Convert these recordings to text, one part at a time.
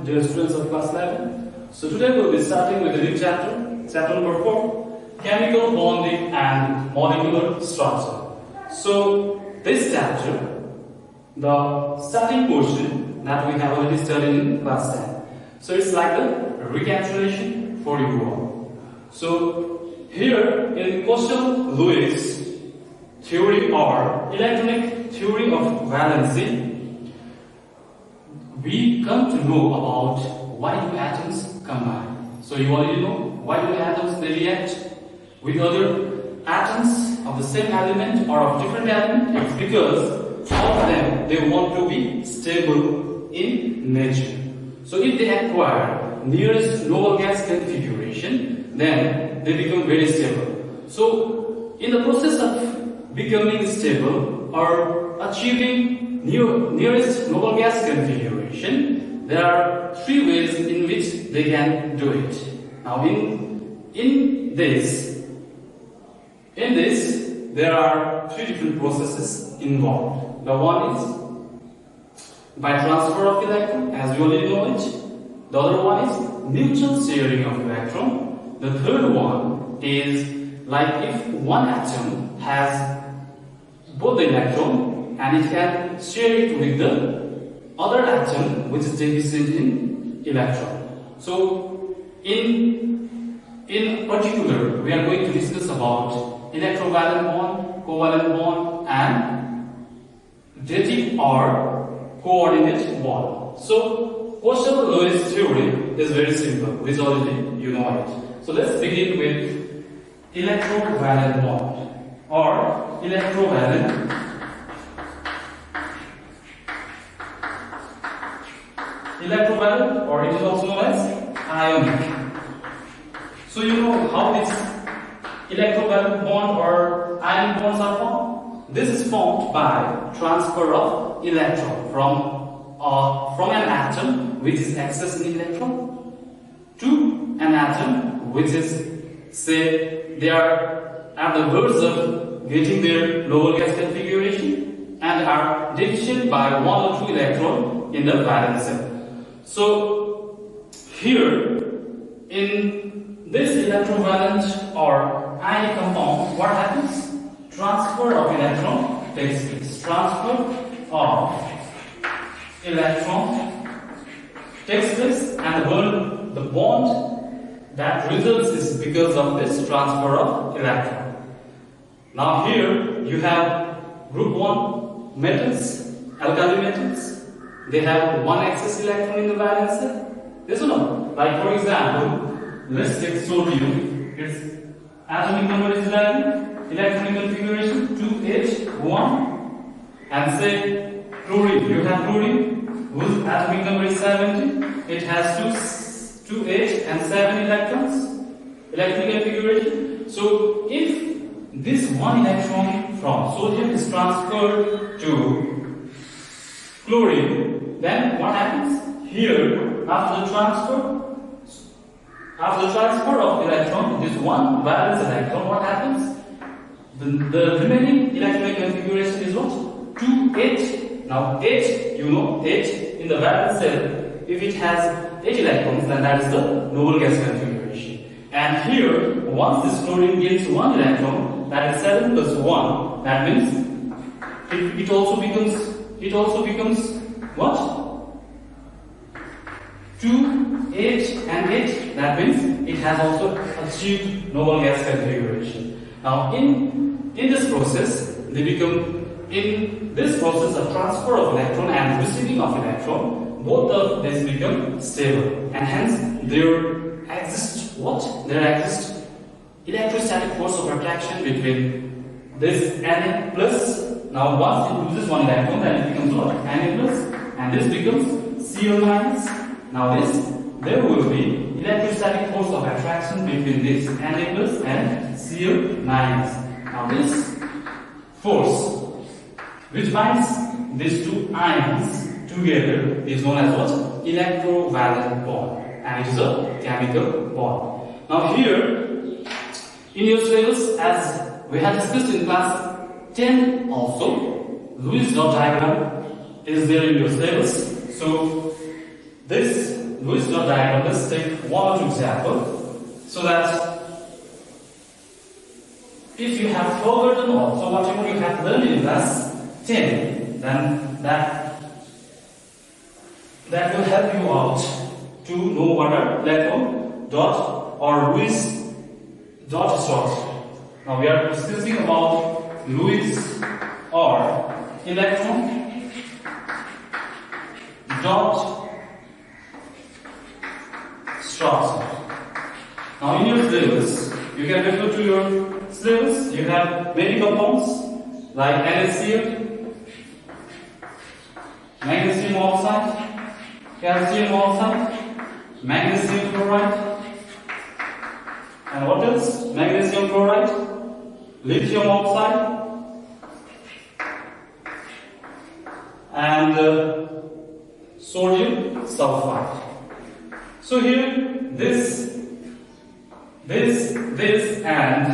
dear students of class 11. So today we'll be starting with a new chapter, chapter number 4, chemical bonding and molecular structure. So this chapter, the starting portion that we have already studied in class 10. So it's like a recapitulation for you all. So here in Kochel-Lewis theory or electronic theory of valency, we come to know about why do atoms combine. So you already know why do atoms they react with other atoms of the same element or of different element. It's because all of them they want to be stable in nature. So if they acquire nearest noble gas configuration, then they become very stable. So in the process of becoming stable or achieving nearest noble gas configuration, there are 3 ways in which they can do it. Now in this there are 3 different processes involved. The one is by transfer of electron, as you already know it. The other one is mutual sharing of electron. The third one is like if one atom has both the electron and it can share it with the other atom which is deficient in electron. So in particular we are going to discuss about electrovalent bond, covalent bond and dative or coordinate bond. So Kochel-Lewis theory is very simple, which already you know it. So let's begin with electrovalent bond or electrovalent or it is also known as ionic. So you know how this electrovalent bond or ionic bonds are formed? This is formed by transfer of electron from an atom which is accessing electron to an atom which is, say, they are at the verge of getting their noble gas configuration and are deficient by 1 or 2 electrons in the valence cell. So here in this electrovalent or ionic compound, what happens? Transfer of electron takes place. Transfer of electron takes place and the bond that results is because of this transfer of electron. Now here you have group 1 metals, alkali metals. They have 1 excess electron in the valence cell. Yes or no? Like for example, let's take sodium. Its atomic number is 11, electronic configuration 2H1, and say chlorine. You have chlorine whose atomic number is 70. It has 2H and 7 electrons, electronic configuration. So if this 1 electron from sodium is transferred to chlorine, then what happens? Here, after the transfer of electron, this 1 valence electron, what happens? The remaining electronic configuration is what? 2H. Now H, you know, H in the valence cell, if it has 8 electrons, then that is the noble gas configuration. And here, once this chlorine gains 1 electron, that is 7 plus 1. That means it also becomes what? 2, 8 and 8. That means it has also achieved noble gas configuration. Now in this process, in this process of transfer of electron and receiving of electron, both of these become stable, and hence there exists what? There exists electrostatic force of attraction between this Na plus. Now once it loses 1 electron, then it becomes what? Na plus, and this becomes Cl minus. Now there will be electrostatic force of attraction between this Na plus and Cl minus. Now this force which binds these 2 ions together is known as what? Electrovalent bond, and it is a chemical bond. Now here in your syllabus, as we have discussed in class 10 also, Lewis dot diagram is there in your syllabus. So this Lewis dot diagram. Let's take one or two examples so that if you have forgotten also whatever you have learned in class 10, then that will help you out to know what are electron dot or Lewis dot structure. Now we are discussing about Lewis or electron dot structure. Now in your syllabus, you can refer to your syllabus. You have many compounds like NaCl, magnesium oxide, calcium oxide, magnesium chloride, and what else? Magnesium chloride, lithium oxide, and sodium sulfide. So here, this, and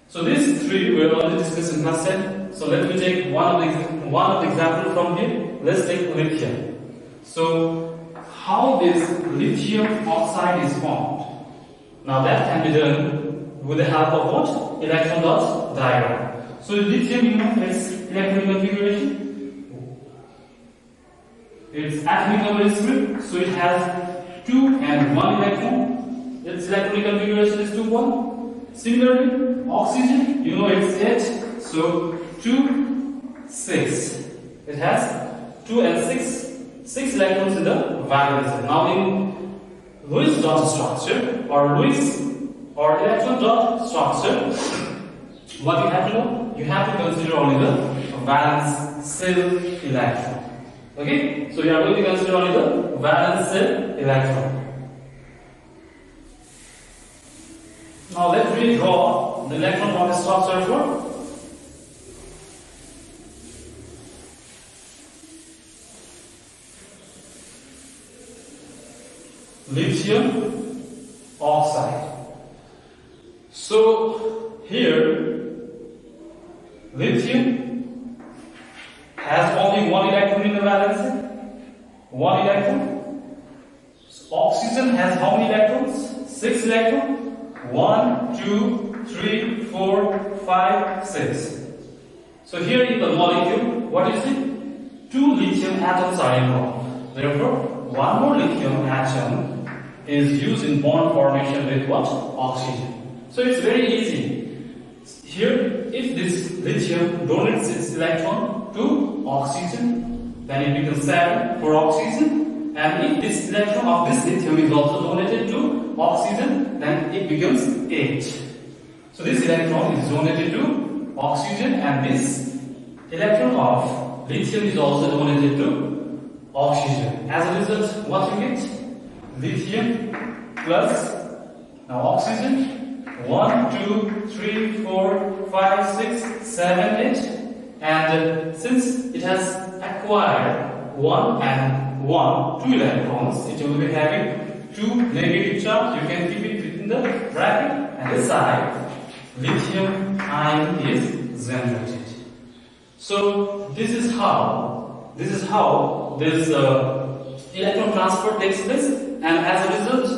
so these three we will only discuss in class 10. So let me take one of the example from here. Let's take lithium. So how this lithium oxide is formed? Now that can be done with the help of what? Electron dot diagram. So lithium, you know, its electronic configuration. Its atomic number is 3, so it has 2 and 1 electron. Its electronic configuration is 2, 1. Similarly, oxygen, you know, it's 8, so 2, 6. It has 2 and 6 electrons in the valence. Now in Lewis dot structure or electron dot structure, what you have to know? You have to consider only the valence shell electron. Okay? So you are going to consider only the valence shell electron. Now let me draw the electron dot structure for lithium oxide. So here lithium has only 1 electron in the valence. 1 electron. Oxygen has how many electrons? 6 electrons. 1, 2, 3, 4, 5, 6. So here in the molecule, what is it? 2 lithium atoms are involved. Therefore, 1 more lithium atom is used in bond formation with what? Oxygen. So it's very easy. Here, if this lithium donates its electron to oxygen, then it becomes 7 for oxygen. And if this electron of this lithium is also donated to oxygen, then it becomes 8. So this electron is donated to oxygen, and this electron of lithium is also donated to oxygen. As a result, what you get? Lithium plus now oxygen 1, 2, 3, 4, 5, 6, 7, 8, and since it has acquired 1 and 1, 2 electrons, it will be having 2 negative charge. You can keep it within the bracket, and this side lithium ion is generated. So this is how this electron transfer takes place, and as a result,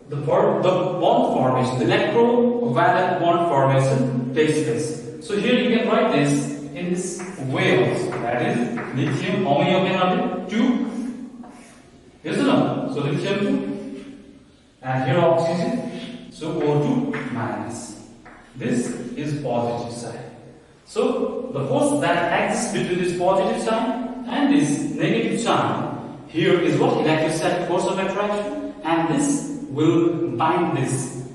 the bond formation, the electrovalent bond formation takes place. So here you can write this in this way also. That is lithium. How many of them are there? 2. Yes or no? So lithium 2, and here oxygen. So O2 minus. This is positive side. So the force that exists between this positive sign and this negative sign here is what? Electrostatic force of attraction, and this will bind these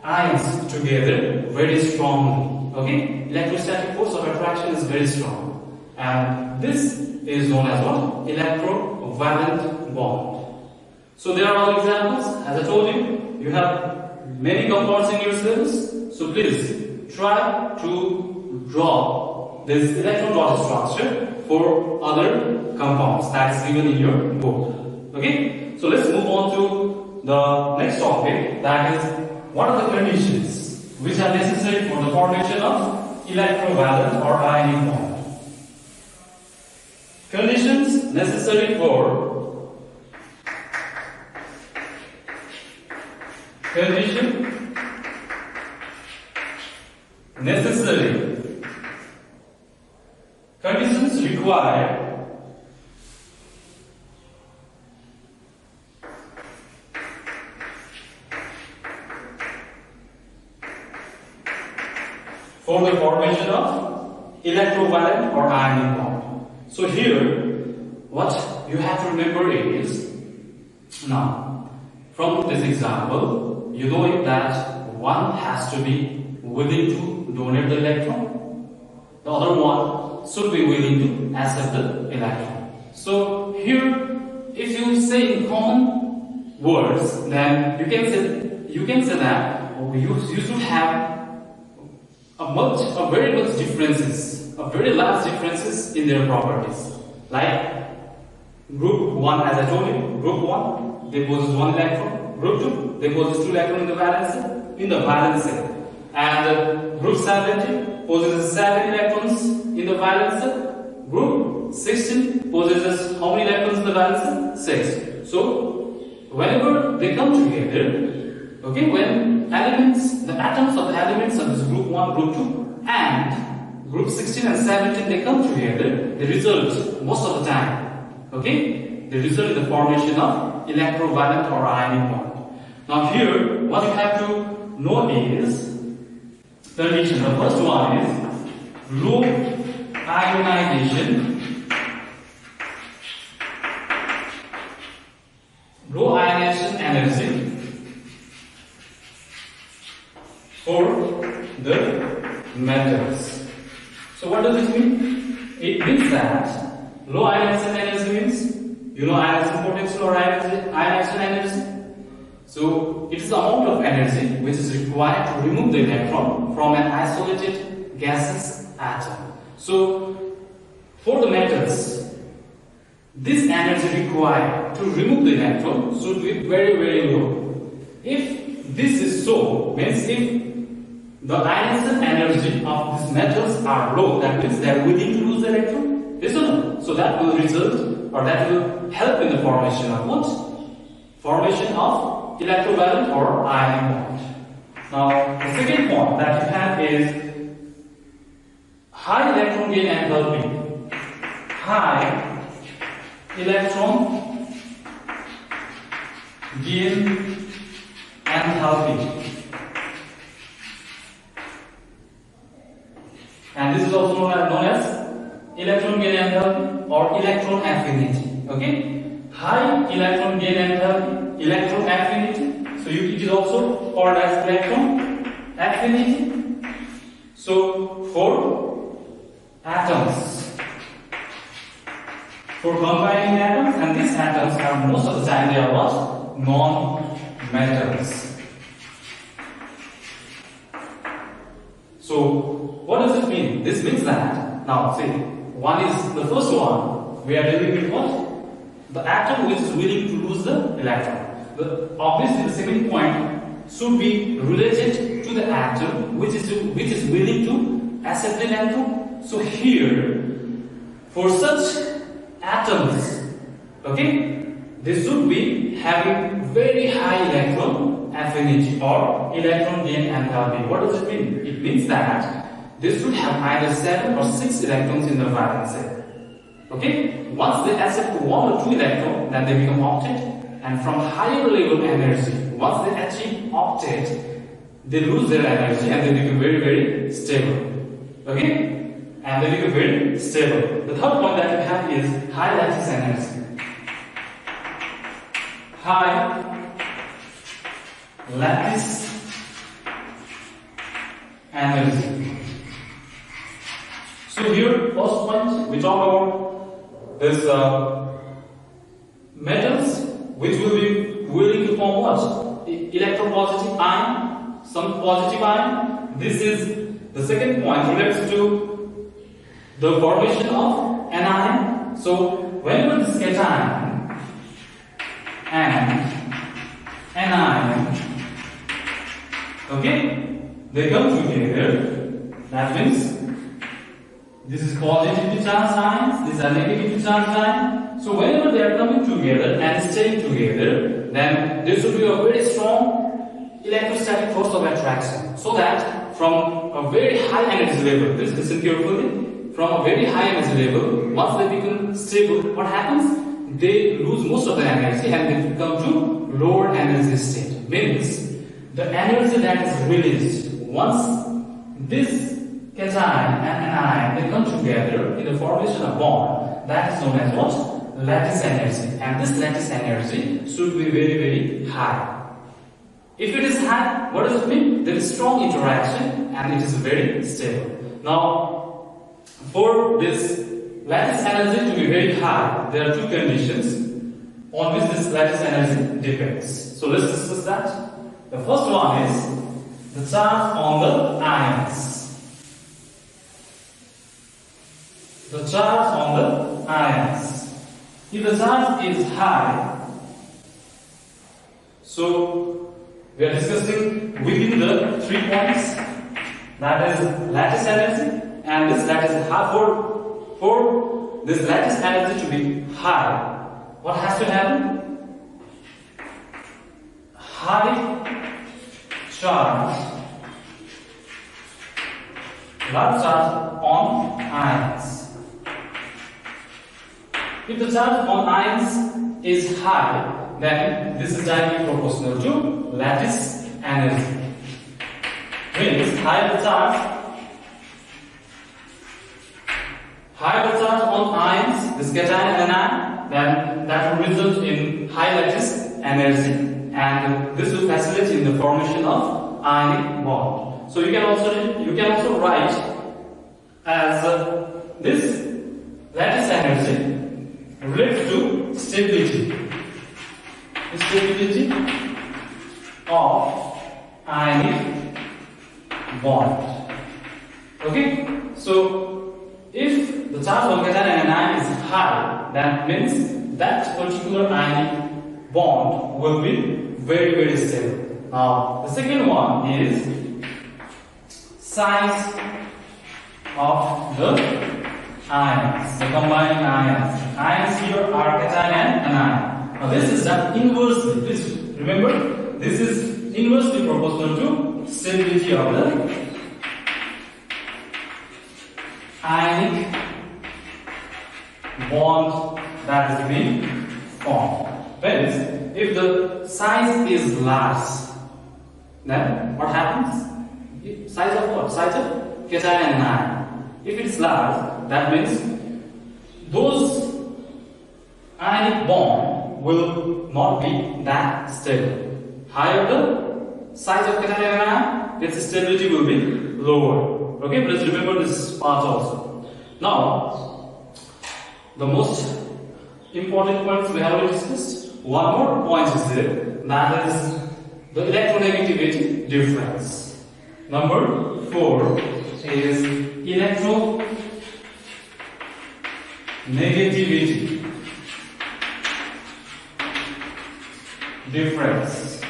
ions together very strongly. Okay? Electrostatic force of attraction is very strong, and this is known as what? Electrovalent bond. So there are all examples. As I told you, you have many compounds in your syllabus. So please try to draw this electron dot structure for other compounds that is given in your book. Okay? So let's move on to the next topic, that is what are the conditions which are necessary for the formation of electrovalent or ionic bond. Conditions necessary for condition necessary, conditions required for the formation of electrovalent or ionic bond. So here, what you have to remember is, now, from this example, you know that one has to be willing to donate the electron, the other one should be willing to accept the electron. So here, if you say in common words, then you can say that you should have a very large differences in their properties. Like group 1, as I told you, group 1 they possess 1 electron, group 2 they possess 2 electrons in the valence cell, and group 70 possesses 7 electrons in the valence cell, group 16 possesses how many electrons in the valence cell? 6. So whenever they come together, okay, when the atoms of the elements of this group 1, group 2 and group 16 and 17 they come together, they result most of the time, okay, they result in the formation of electrovalent or ionic bond. Now here, what you have to know is condition. The first one is low ionization energy for the metals. So what does it mean? It means that low ionization energy means, you know, ionization potential or ionization energy. So it is the amount of energy which is required to remove the electron from an isolated gaseous atom. So for the metals, this energy required to remove the electron should be very, very low. If this is so, means if the ionization energy of these metals are low, that means they are willing to lose the electron, isn't it? So that will result, or that will help in the formation of what? Formation of electrovalent or ionic bond. Now, the second point that you have is high electron gain enthalpy. High electron gain enthalpy. And this is also known as electron gain enthalpy or electron affinity. Okay? High electron gain enthalpy, electron affinity. So it is also called as electron affinity. So for atoms, for combining atoms, and these atoms are most of the time they are what? Non-metals. So what does it mean? This means that, now see, one is the first one, we are dealing with what? The atom which is willing to lose the electron. Obviously the second point should be related to the atom which is willing to accept the electron. So here, for such atoms, okay, they should be having very high electron affinity or electron gain enthalpy. What does it mean? It means that they should have either 7 or 6 electrons in the valence cell. Okay? Once they accept 1 or 2 electrons, then they become octet. And from higher level energy, once they achieve octet, they lose their energy and they become very, very stable. Okay? And they become very stable. The third point that we have is high lattice energy. High lattice energy. So here, first point, we talk about this metals which will be willing to form what? Electropositive ion, some positive ion. This is the second point relates to the formation of anion. So whenever this cation and anion, okay, they come together, that means this is positively charged ions, these are negatively charged ions. So whenever they are coming together and staying together, then there should be a very strong electrostatic force of attraction, so that from a very high energy level, please listen carefully, from a very high energy level, once they become stable, what happens? They lose most of the energy and they come to lower energy state. Means the energy that is released once this cation and anion they come together in the formation of bond, that is known as what? Lattice energy. And this lattice energy should be very, very high. If it is high, what does it mean? There is strong interaction and it is very stable. Now, for this lattice energy to be very high, there are two conditions on which this lattice energy depends. So let's discuss that. The first one is the charge on the ions. The charge on the ions. If the charge is high, so we are discussing within the 3 points, that is lattice energy, and this lattice high. For this lattice energy to be high, what has to happen? High charge, large charge on ions. If the charge on ions is high, then this is directly proportional to lattice energy. Means higher the charge on ions, this cation and anion, then that will result in high lattice energy, and this will facilitate in the formation of ionic bond. So you can also write as this lattice energy relates to stability of ionic bond. Okay, so if the charge on cation and anion is high, that means that particular ionic bond will be very, very stable. Now, the second one is size of the ions, the combining ions. Ions here are cation and anion. Now, this is done inversely. Please remember, this is inversely proportional to stability of the ionic bond that is being formed. Friends, if the size is large, then what happens? Size of what? Size of cation and anion. If it is large, that means those ionic bond will not be that stable. Higher the size of cation and anion, its stability will be lower. Okay, please remember this part also. Now, the most important points we have already discussed. One more point is there, that is the electronegativity difference. Number 4 is electronegativity difference.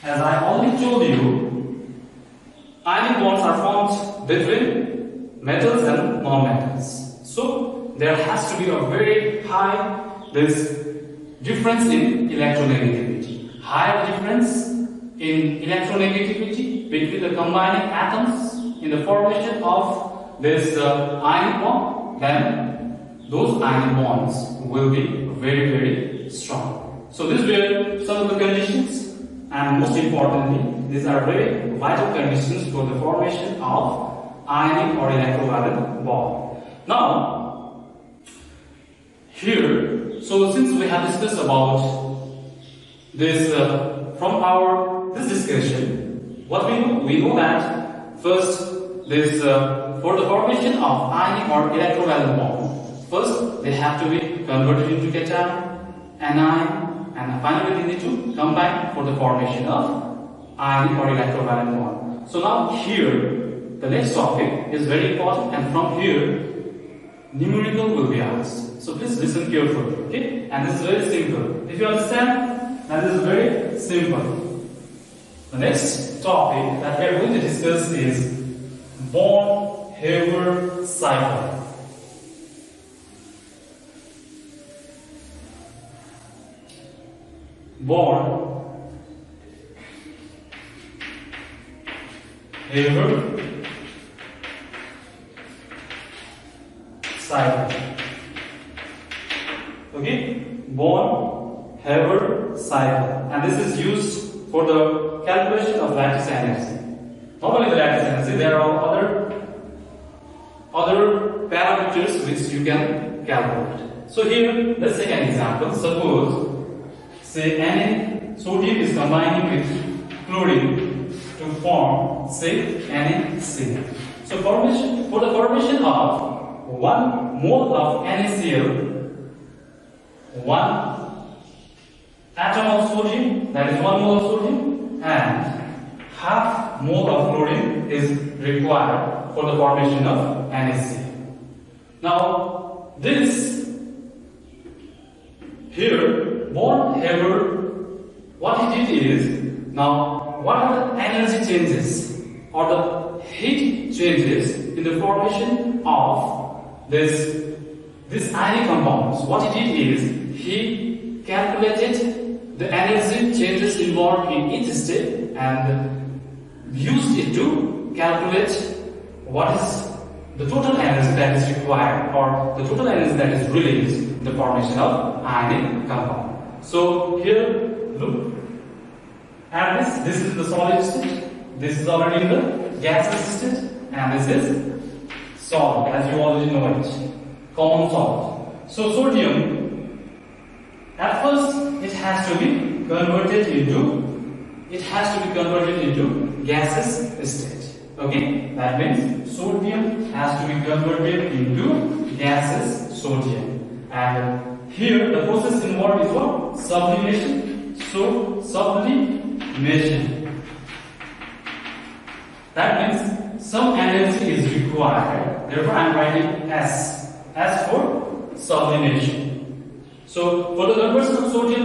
As I already told you, ionic bonds are formed between metals and non-metals. So there has to be a very high difference in electronegativity. Higher difference in electronegativity between the combining atoms in the formation of this ionic bond, then those ionic bonds will be very, very strong. So these were some of the conditions, and most importantly, these are very vital conditions for the formation of ionic or electrovalent bond. Now, here, so since we have discussed about this from this discussion, what we know? We know that first this for the formation of ionic or electrovalent bond, first they have to be converted into cation, anion, and finally they need to combine for the formation of ionic or electrovalent bond. So now here, the next topic is very important, and from here, numerical will be asked. So please listen carefully, okay? And this is very simple. If you understand, that is very simple. The next topic that we are going to discuss is Born-Haber cycle. cycle. Okay, Born-Haber cycle, and this is used for the calculation of lattice energy. Not only the lattice energy, there are other parameters which you can calculate. So here, let's take an example. Suppose, say Na sodium is combining with chlorine to form, say, NaCl. So for the formation of 1 mole of NaCl, 1 atom of sodium, that is 1 mole of sodium, and half mole of chlorine is required for the formation of NaCl. Now, this here, Born-Haber, what he did is, now what are the energy changes or the heat changes in the formation of this ionic compounds? What he did is, he calculated the energy changes involved in each step and used it to calculate what is the total energy that is required or the total energy that is released in the formation of ionic compound. So here, look at this. This is the solid state. This is already in the gaseous state, and this is solid, as you already know it, common solid. So sodium, at first, it has to be converted into gaseous state. Okay, that means sodium has to be converted into gaseous sodium, and here the process involved is what? Sublimation. So sublimation. That means some energy is required. Therefore, I am writing S for sublimation. So for the conversion of sodium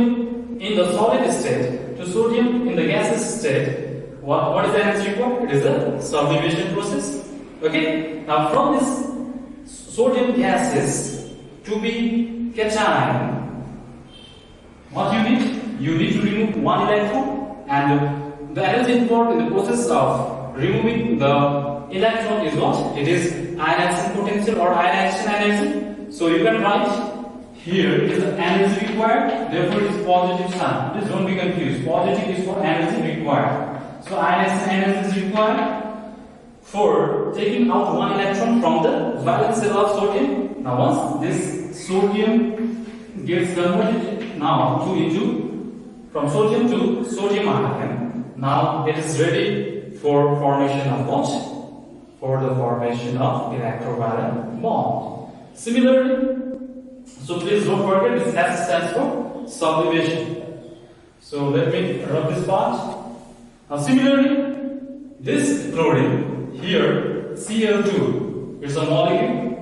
in the solid state to sodium in the gaseous state, what is the energy required? It is the sublimation process. Okay. Now from this sodium gases to be cation, what you need? You need to remove 1 electron, and the energy involved in the process of removing the electron is what? It is ionization potential or ionization energy. So you can write here is the energy required, therefore it is positive sign. Please don't be confused. Positive is for energy required. So ionization energy is required for taking out 1 electron from the valence shell of sodium. Now once this sodium gets converted now from sodium to sodium ion, now it is ready for formation of what? For the formation of electrovalent bond. Similarly, so please don't forget this S stands for sublimation. So let me rub this part. Now similarly, this chlorine here, Cl2, is a molecule,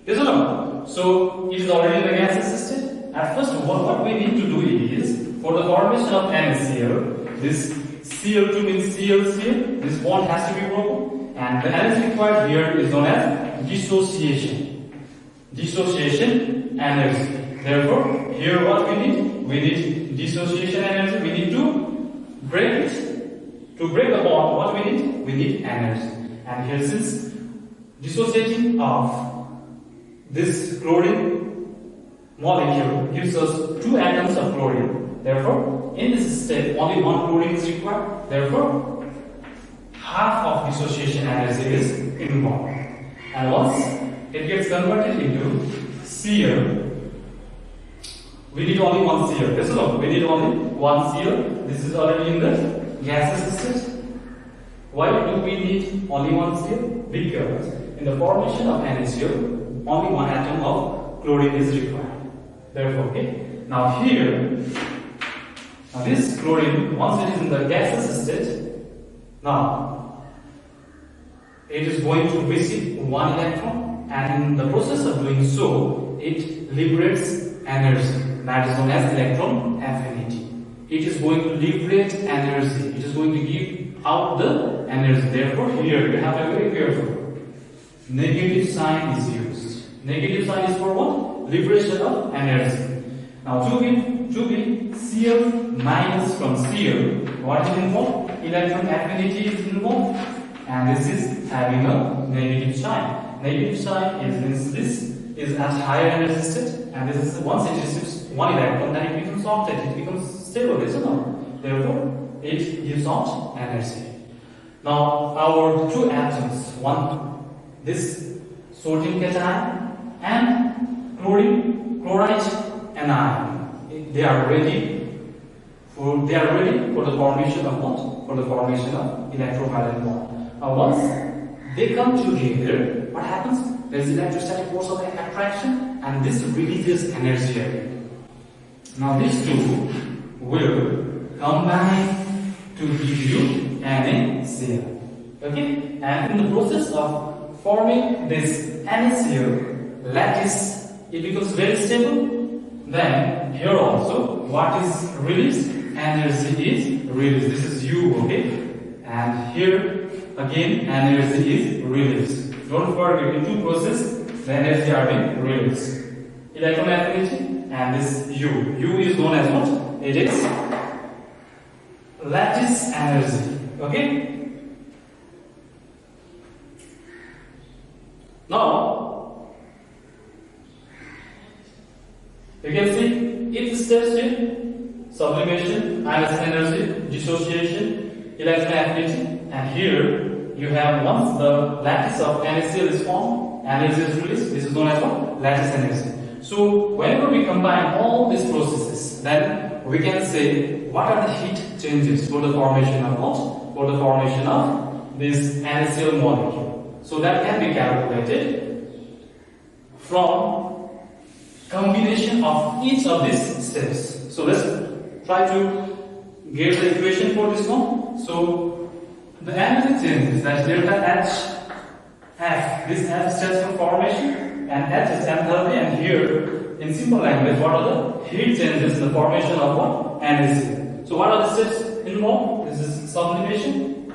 is or no? So it is already in the gaseous state. At first, what we need to do is, for the formation of NaCl, this Cl2 means ClCl, this bond has to be broken, and the energy required here is known as dissociation. Dissociation energy. Therefore, here what we need? We need dissociation energy. We need to break it. To break the bond, what we need? We need energy. And here, since dissociating of this chlorine molecule gives us 2 atoms of chlorine, therefore, in this step, only 1 chlorine is required. Therefore, half of dissociation energy is involved. And once it gets converted into Cl, we need only 1 Cl. Yes or no? We need only 1 Cl. This is already in the gaseous state. Why do we need only 1 Cl? Because in the formation of NaCl, only 1 atom of chlorine is required. Therefore, okay. Now here, this chlorine, once it is in the gaseous state, now it is going to receive 1 electron, and in the process of doing so, it liberates energy. That is known as electron affinity. It is going to liberate energy. It is going to give out the energy. Therefore, here you have to be very careful. Negative sign is used. Negative sign is for what? Liberation of energy. Now, to be Cl minus from Cl, what is involved? Electron affinity is involved. and this is having a negative sign. Negative sign means this is at higher energy state, and this is once it receives one electron, then it becomes octet, it becomes stable, isn't it? Therefore, it gives out energy. Now, our two atoms, one this sodium cation and chloride anion, they are ready for the formation of what? For the formation of electrovalent bond. Now, once they come together, what happens? There is electrostatic force of attraction, and this releases energy again. Now, these two will combine to give you NaCl. Okay? And in the process of forming this NaCl lattice, it becomes very stable. Then here also, what is released? Energy is released. This is U, okay? And here again, energy is released. Don't forget, in two processes, the energy are being released. Electron affinity and this U. U is known as what? It is lattice energy. Okay? Now, you can see it steps in sublimation, ionization energy, dissociation, electron affinity, and here you have once the lattice of NaCl is formed, energy is released. This is known as what? Lattice energy. So whenever we combine all these processes, then we can say what are the heat changes for the formation of what? For the formation of this NaCl molecule. So that can be calculated from combination of each of these steps. So let's try to get the equation for this one. So the energy changes, that delta H, this F stands for formation, and H is enthalpy, and here in simple language, what are the heat changes in the formation of what? NaCl. So what are the steps involved? This is sublimation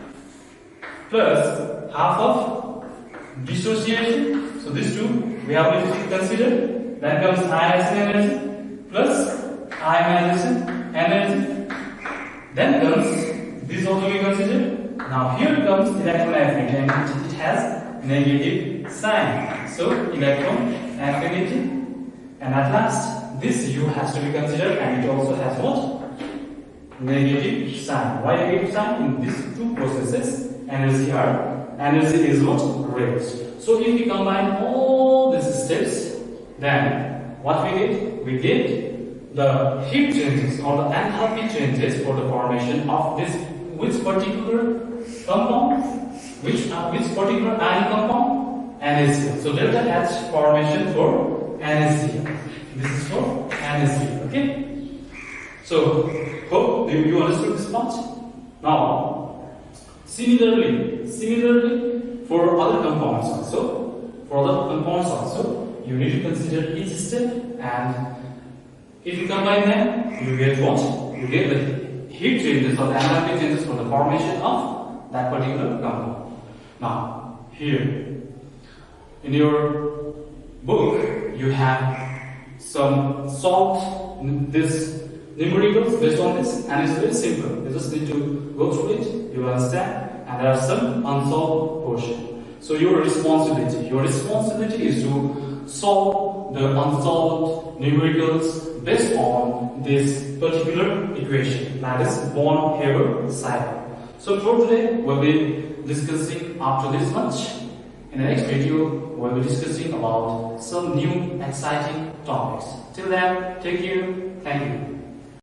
plus half of dissociation. So these two we have to consider. Then comes ionization energy plus ionization energy. Then comes this also we consider. Now here comes electron affinity, and it has negative sign. So electron affinity, and at last this U has to be considered, and it also has what? Negative sign. Why negative sign? In these two processes, energy is what? Raised. So if we combine all these steps, then what we get? We get the heat changes or the enthalpy changes for the formation of this which particular compound, which particular ion compound? NaCl. So delta H formation for NaCl. This is for NaCl. Okay. So hope you understood this part. Now, similarly for other compounds also, you need to consider each step, and if you combine them, you get what? You get the heat changes or the enthalpy changes for the formation of that particular compound. Now, here in your book, you have some solved this numericals based on this, and it's very simple. You just need to go through it, you will understand, and there are some unsolved portion. So your responsibility is to solve the unsolved numericals based on this particular equation, that is Born-Haber cycle. So for today, we'll be discussing up to this much. In the next video, we'll be discussing about some new exciting topics. Till then, take care. Thank you.